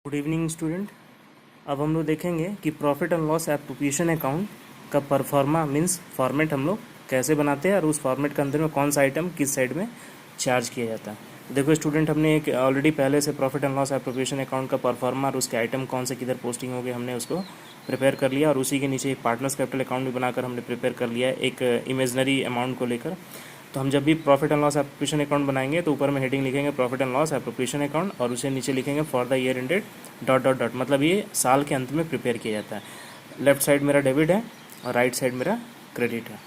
Good evening student. अब हम लोग देखेंगे कि profit and loss appropriation account का परफॉर्मा मीन्स फॉर्मेट हम लोग कैसे बनाते हैं और उस फॉर्मेट के अंदर में कौन सा आइटम किस साइड में चार्ज किया जाता है। देखो स्टूडेंट, हमने एक ऑलरेडी पहले से profit and loss appropriation account का परफॉर्मा और उसके आइटम कौन से किधर पोस्टिंग हो गए हमने उसको प्रिपेयर कर लिया और उसी के नीचे एक पार्टनर्स कैपिटल अकाउंट भी बनाकर हमने प्रिपेयर कर लिया है एक इमेजनरी अमाउंट को लेकर। तो हम जब भी profit and loss appropriation account बनाएंगे तो ऊपर में हेडिंग लिखेंगे profit and loss appropriation account और उसे नीचे लिखेंगे for the year ended dot dot dot, मतलब ये साल के अंत में प्रिपेयर किया जाता है। लेफ्ट साइड मेरा डेबिट है और राइट साइड मेरा क्रेडिट है।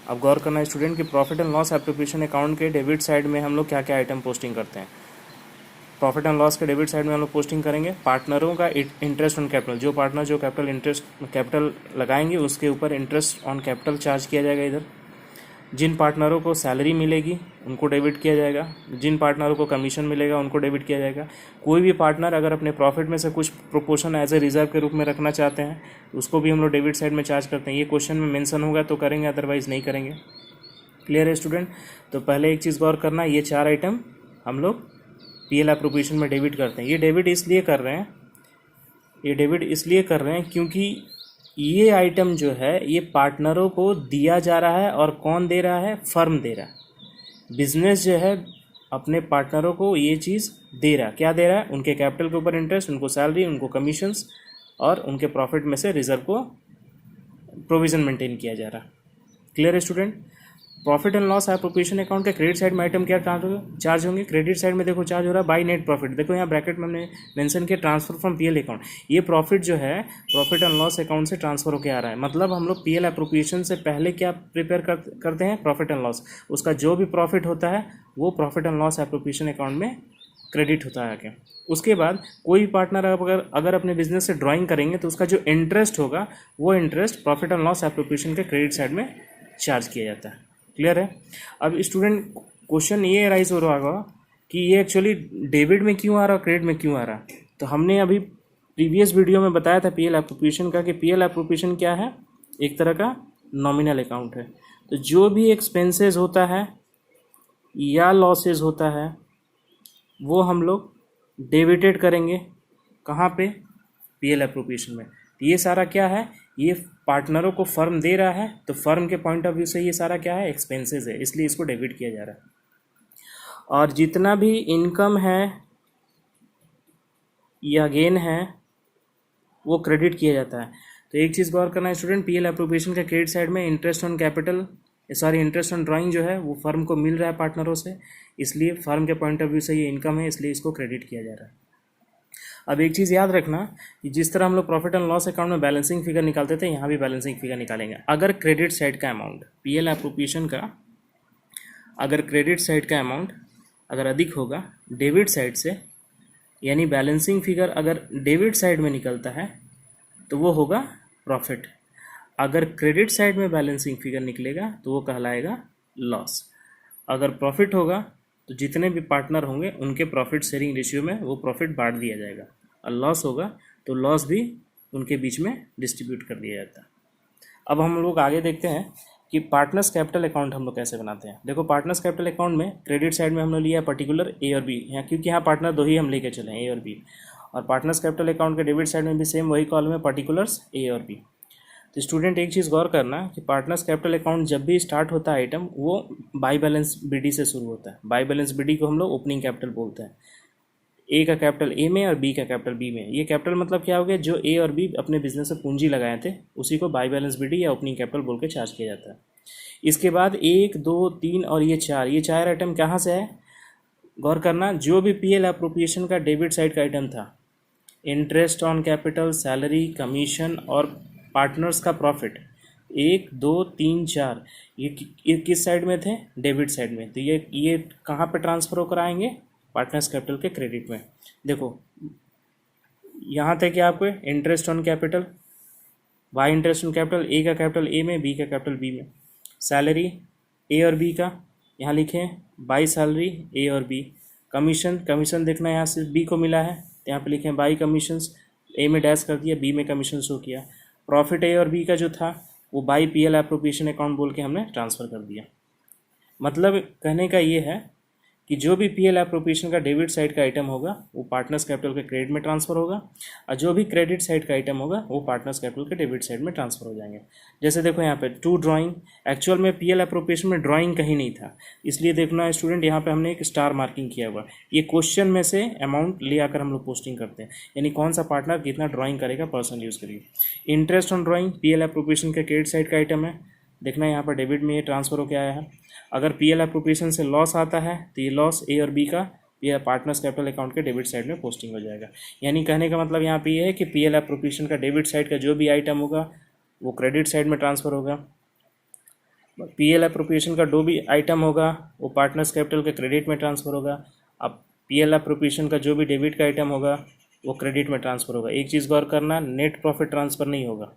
अब गौर करना है स्टूडेंट कि profit and loss appropriation account के डेबिट साइड में हम लोग क्या क्या आइटम पोस्टिंग करते हैं। प्रॉफिट एंड लॉस के डेबिट साइड में हम लोग पोस्टिंग करेंगे पार्टनरों का इंटरेस्ट ऑन कैपिटल। जो पार्टनर जो कैपिटल लगाएंगे उसके ऊपर इंटरेस्ट ऑन कैपिटल चार्ज किया जाएगा इधर। जिन पार्टनरों को सैलरी मिलेगी उनको डेबिट किया जाएगा, जिन पार्टनरों को कमीशन मिलेगा उनको डेबिट किया जाएगा। कोई भी पार्टनर अगर अपने प्रॉफिट में से कुछ प्रोपोर्शन एज ए रिजर्व के रूप में रखना चाहते हैं तो उसको भी हम लोग डेबिट साइड में चार्ज करते हैं। ये क्वेश्चन में मेंशन होगा तो करेंगे, अदरवाइज नहीं करेंगे। क्लियर है स्टूडेंट? तो पहले एक चीज़ गौर करना, ये चार आइटम हम लोग पीएल एप्रोप्रिएशन में डेबिट करते हैं। ये डेबिट इसलिए कर रहे हैं क्योंकि ये आइटम जो है ये पार्टनरों को दिया जा रहा है और कौन दे रहा है? फर्म दे रहा है। बिजनेस जो है अपने पार्टनरों को ये चीज़ दे रहा है। क्या दे रहा है? उनके कैपिटल के ऊपर इंटरेस्ट, उनको सैलरी, उनको कमीशंस और उनके प्रॉफिट में से रिजर्व को प्रोविज़न मेंटेन किया जा रहा है। क्लियर है student? Profit and loss appropriation account के क्रेडिट साइड में आइटम क्या चार्ज होंगे? क्रेडिट साइड में देखो चार्ज हो रहा है बाई नेट प्रॉफिट। देखो यहाँ ब्रैकेट में हमने मेंशन किया ट्रांसफर फ्रॉम पीएल अकाउंट। ये प्रॉफिट जो है प्रॉफिट एंड लॉस अकाउंट से ट्रांसफर होकर आ रहा है। मतलब हम लोग पीएल एप्रोप्रिएशन से पहले क्या प्रिपेयर करते हैं? Profit and loss. उसका जो भी प्रॉफिट होता है वो profit and loss appropriation account में क्रेडिट होता है आगे। उसके बाद कोई भी पार्टनर अगर अपने बिजनेस से ड्राइंग करेंगे तो उसका जो इंटरेस्ट होगा वो interest profit and loss appropriation के क्रेडिट साइड में चार्ज किया जाता है। क्लियर है? अब स्टूडेंट क्वेश्चन ये राइज हो रहा होगा कि ये एक्चुअली डेबिट में क्यों आ रहा है, क्रेडिट में क्यों आ रहा है। तो हमने अभी प्रीवियस वीडियो में बताया था पीएल एप्रोप्रिएशन का कि पीएल एप्रोप्रिएशन क्या है? एक तरह का नॉमिनल अकाउंट है। तो जो भी एक्सपेंसेस होता है या लॉसेस होता है वो हम लोग डेबिटेड करेंगे। कहाँ पे? पीएल एप्रोप्रिएशन में। तो ये सारा क्या है? ये पार्टनरों को फर्म दे रहा है तो फर्म के पॉइंट ऑफ व्यू से ये सारा क्या है? एक्सपेंसेस है, इसलिए इसको डेबिट किया जा रहा है। और जितना भी इनकम है या गेन है वो क्रेडिट किया जाता है। तो एक चीज़ गौर करना है स्टूडेंट, पीएल एप्रोप्रिएशन के क्रेडिट साइड में interest on capital interest on drawing जो है वो फर्म को मिल रहा है पार्टनरों से, इसलिए फर्म के पॉइंट ऑफ व्यू से ये इनकम है, इसलिए इसको क्रेडिट किया जा रहा है। अब एक चीज़ याद रखना कि जिस तरह हम लोग प्रॉफिट एंड लॉस अकाउंट में बैलेंसिंग फिगर निकालते थे यहाँ भी बैलेंसिंग फिगर निकालेंगे। अगर क्रेडिट साइड का अमाउंट पीएल एप्रोप्रिएशन का अगर क्रेडिट साइड का अमाउंट अगर अधिक होगा डेबिट साइड से, यानी बैलेंसिंग फिगर अगर डेबिट साइड में निकलता है तो वो होगा प्रॉफिट। अगर क्रेडिट साइड में बैलेंसिंग फिगर निकलेगा तो वो कहलाएगा लॉस। अगर प्रॉफिट होगा तो जितने भी पार्टनर होंगे उनके प्रॉफिट शेयरिंग रेशियो में वो प्रॉफिट बांट दिया जाएगा, और लॉस होगा तो लॉस भी उनके बीच में डिस्ट्रीब्यूट कर दिया जाता है। अब हम लोग आगे देखते हैं कि पार्टनर्स कैपिटल अकाउंट हम लोग कैसे बनाते हैं। देखो पार्टनर्स कैपिटल अकाउंट में क्रेडिट साइड में हमने लिया है पर्टिकुलर ए और बी, यहाँ क्योंकि यहाँ पार्टनर दो ही हम लेके चले हैं, ए और बी। और पार्टनर्स कैपिटल अकाउंट के डेबिट साइड में भी सेम वही कॉलम है, पर्टिकुलर्स ए और बी। तो स्टूडेंट एक चीज़ गौर करना कि पार्टनर्स कैपिटल अकाउंट जब भी स्टार्ट होता है आइटम वो बाई बैलेंस बीडी से शुरू होता है। बाई बैलेंस बीडी को हम लोग ओपनिंग कैपिटल बोलते हैं। ए का कैपिटल ए में और बी का कैपिटल बी में। ये कैपिटल मतलब क्या हो गया? जो ए और बी अपने बिजनेस से पूंजी लगाए थे उसी को बाई बैलेंस बीडी या ओपनिंग कैपिटल बोल के चार्ज किया जाता है। इसके बाद 1, 2, 3 और ये चार आइटम कहाँ से है? गौर करना, जो भी पीएल एप्रोप्रिएशन का डेबिट साइड का आइटम था, interest on capital, salary, commission और पार्टनर्स का प्रॉफिट, 1, 2, 3, 4 ये किस साइड में थे? डेबिट साइड में। तो ये कहाँ पे ट्रांसफ़र होकर आएंगे? पार्टनर्स कैपिटल के क्रेडिट में। देखो यहाँ थे क्या आपको? Interest on capital, Y interest on capital, A का कैपिटल ए में, बी का कैपिटल बी में। सैलरी ए और बी का यहाँ लिखे बाई सैलरी ए और बी। कमीशन देखना यहाँ से बी को मिला है तो यहाँ पे लिखे बाई कमीशंस, ए में डैश कर दिया, बी में कमीशन शो किया। प्रॉफिट ए और बी का जो था वो बाई पीएल एप्रोप्रिएशन अकाउंट बोल के हमने ट्रांसफ़र कर दिया। मतलब कहने का ये है कि जो भी पीएल एप्रोप्रिएशन का डेबिट साइड का आइटम होगा वो पार्टनर्स कैपिटल के क्रेडिट में ट्रांसफर होगा, और जो भी क्रेडिट साइड का आइटम होगा वो पार्टनर्स कैपिटल के डेबिट साइड में ट्रांसफर हो जाएंगे। जैसे देखो यहाँ पे टू ड्राइंग, एक्चुअल में पीएल एप्रोप्रिएशन में ड्राइंग कहीं नहीं था, इसलिए देखना है स्टूडेंट यहाँ पे हमने एक स्टार मार्किंग किया हुआ। ये क्वेश्चन में से अमाउंट ले आकर हम लोग पोस्टिंग करते हैं, यानी कौन सा पार्टनर कितना ड्राइंग करेगा पर्सन यूज़ करिए। Interest on drawing PL appropriation के क्रेडिट साइड का आइटम है, देखना यहाँ पर डेबिट में ये ट्रांसफर होकर आया है। अगर पीएल एप्रोप्रिएशन से लॉस आता है तो ये लॉस ए और बी का ये पार्टनर्स कैपिटल अकाउंट के डेबिट साइड में पोस्टिंग हो जाएगा। यानी कहने का मतलब यहाँ पे ये है कि पीएल एप्रोप्रिएशन का डेबिट साइड का जो भी आइटम होगा वो क्रेडिट साइड में ट्रांसफर होगा, पीएल एप्रोप्रिएशन का जो भी आइटम होगा वो पार्टनर्स कैपिटल के क्रेडिट में ट्रांसफर होगा। अब पीएल एप्रोप्रिएशन का जो भी डेबिट का आइटम होगा वो क्रेडिट में ट्रांसफर होगा। एक चीज़ गौर करना, नेट प्रॉफिट ट्रांसफ़र नहीं होगा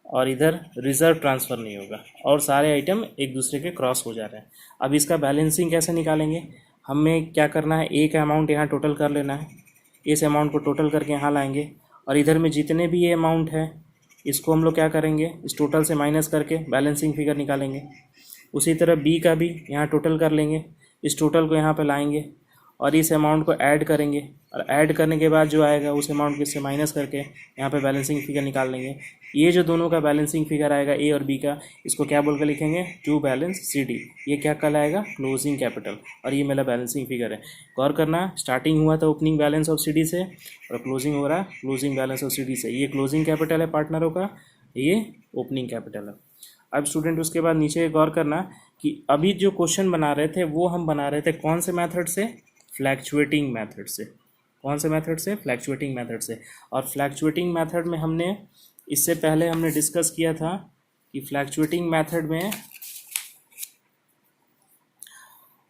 और इधर रिजर्व ट्रांसफ़र नहीं होगा, और सारे आइटम एक दूसरे के क्रॉस हो जा रहे हैं। अब इसका बैलेंसिंग कैसे निकालेंगे, हमें क्या करना है, एक अमाउंट यहाँ टोटल कर लेना है, इस अमाउंट को टोटल करके यहाँ लाएंगे, और इधर में जितने भी ये अमाउंट है इसको हम लोग क्या करेंगे, इस टोटल से माइनस करके बैलेंसिंग फिगर निकालेंगे। उसी तरह बी का भी यहाँ टोटल कर लेंगे, इस टोटल को यहाँ पे लाएंगे और इस अमाउंट को ऐड करेंगे, और ऐड करने के बाद जो आएगा उस अमाउंट को इससे माइनस करके यहाँ पे बैलेंसिंग फिगर निकाल लेंगे। ये जो दोनों का बैलेंसिंग फिगर आएगा ए और बी का, इसको क्या बोल कर लिखेंगे, टू बैलेंस सी डी। ये क्या कहलाएगा, क्लोजिंग कैपिटल, और ये मेरा बैलेंसिंग फिगर है। गौर करना, स्टार्टिंग हुआ था opening balance of C D से और क्लोजिंग हो रहा है closing balance of C D से। ये क्लोजिंग कैपिटल है पार्टनरों का, ये ओपनिंग कैपिटल है। अब स्टूडेंट उसके बाद नीचे गौर करना कि अभी जो क्वेश्चन बना रहे थे वो हम बना रहे थे कौन से मेथड से, फ्लैक्चुएटिंग मेथड से। कौन से मेथड से, फ्लैक्चुएटिंग मेथड से। और फ्लैक्चुएटिंग मेथड में हमने इससे पहले हमने डिस्कस किया था कि फ्लैक्चुएटिंग मेथड में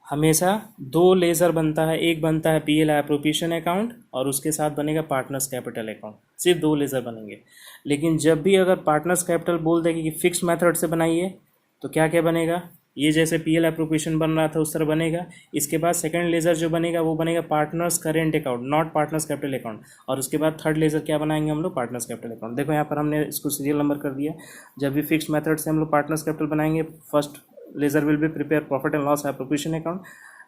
हमेशा दो लेज़र बनता है, एक बनता है पीएल एप्रोप्रिएशन अकाउंट और उसके साथ बनेगा पार्टनर्स कैपिटल अकाउंट, सिर्फ दो लेज़र बनेंगे। लेकिन जब भी अगर पार्टनर्स कैपिटल बोल देगी कि फिक्स मेथड से बनाइए तो क्या क्या बनेगा, ये जैसे पीएल एप्रोप्रिएशन बन रहा था उस तरह बनेगा। इसके बाद सेकंड लेज़र जो बनेगा वो बनेगा partners current account, not partners capital account. और उसके बाद थर्ड लेज़र क्या बनाएंगे हम लोग, पार्टनर्स कैपिटल अकाउंट। देखो यहाँ पर हमने इसको सीरियल नंबर कर दिया। जब भी फिक्स मेथड से हम लोग पार्टनर्स कैपिटल बनाएंगे, first laser will be prepare profit and loss appropriation account,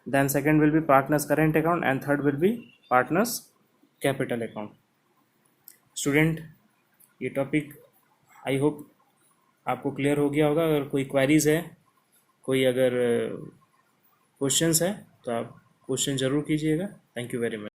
then second will be partners current account and third will be partners capital account। Student ये topic I hope आपको clear हो गया होगा। अगर कोई queries है, कोई अगर क्वेश्चंस है तो आप क्वेश्चन ज़रूर कीजिएगा। Thank you very much.